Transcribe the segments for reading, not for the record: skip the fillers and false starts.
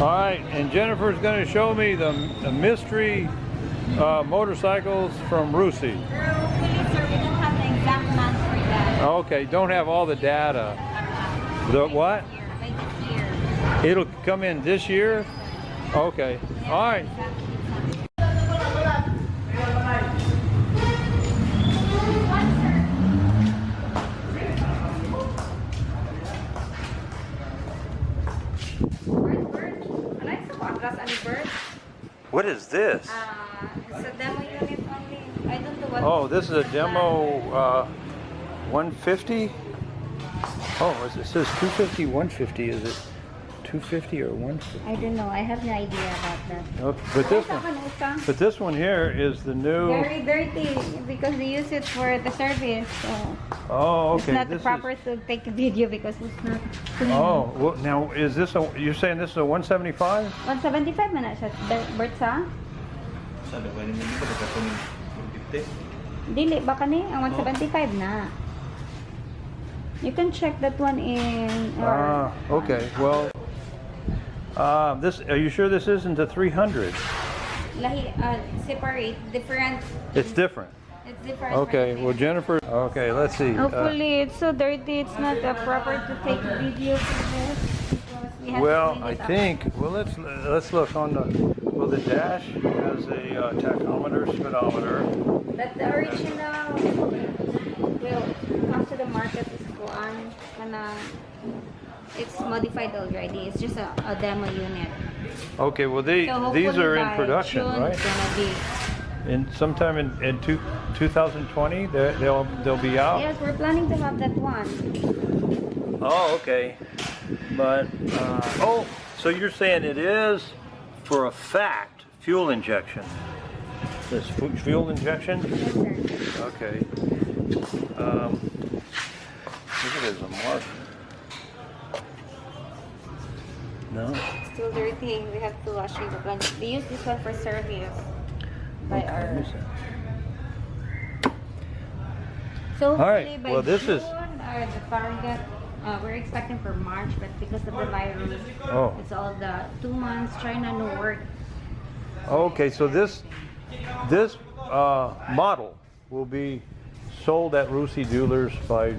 All right, and Jennifer's going to show me the mystery motorcycles from Rusi. Hopefully, sir, we don't have the exact month for that. Okay, don't have all the data. The what? By this year. It'll come in this year? Okay, all right. What is this? It's a demo unit only. I don't know what. Oh, this is a demo 150? Oh, it says 250, 150. Is it 250 or 150? I don't know. I have no idea about that. Oh, but this one here is the new. Very dirty because they use it for the service. So oh, okay. it's not proper to take a video because it's not clean. Oh, well, now is this a? You're saying this is a 175? 175 man siya. Bertsa? Dili ba kani ang 175 na? You can check that one in. Okay. Well, this. Are you sure this isn't a 300? Separate, different. It's different. It's different. Okay. Well, Jennifer. Okay. Let's see. Hopefully, it's so dirty. It's not proper to take a video for this. Well, I think. Well, let's look on the. Well, the dash has a tachometer, speedometer. But the original will come to the market is one. It's modified already. It's just a demo unit. Okay. Well, So these are in production, June, right? It's gonna be. In sometime in 2020, they'll be out. Yes, we're planning to have that one. Oh, okay. But oh, so you're saying it is for a fact fuel injection? This fuel injection? Yes, sir. Okay. Look at it as a mark. No. It's still dirty. We have to wash it. They use this one for service. By our. So all right. by Well, this June, is. The target. We're expecting for March, but because of the virus, it's all the 2 months. China no work. Okay, so this model will be sold at Rusi dealers by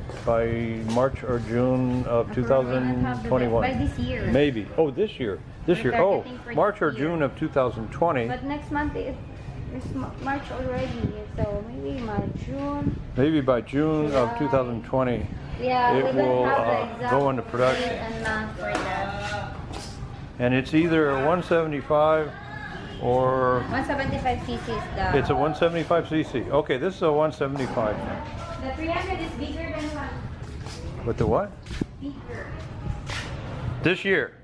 March or June of 2021. By this year. Maybe. Oh, this year. This year. Oh, March or June of 2020. But next month it's March already, so maybe by June. Maybe by June of 2020. Yeah, it will go into production. And it's either a 175 or 175 cc is the. It's a 175 cc. Okay, this is a 175. The 300 is bigger than one. With the what? Bigger. This year.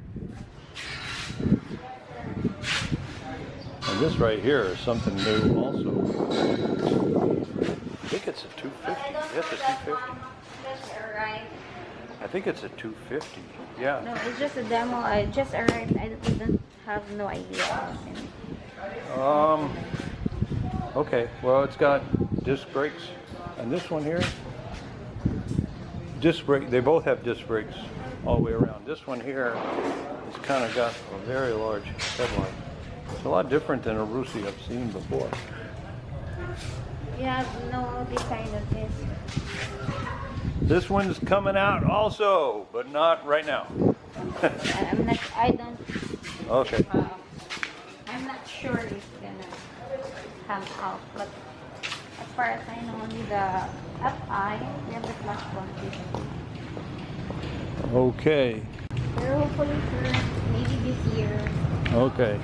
And this right here is something new also. I think it's a 250. Yes, a 250. That's alright. I think it's a 250. Yeah. No, it's just a demo. I just arrived. I didn't have no idea. Okay. Well, it's got disc brakes, and this one here, disc brake. They both have disc brakes all the way around. This one here has kind of got a very large headlight. It's a lot different than a Rusi I've seen before. You have no design of this. This one's coming out also, but not right now. I don't. Okay. I'm not sure it's gonna come out, but as far as I know, only the FI, we have the flash quantity. Okay. Pero hopefully for maybe this year. Okay.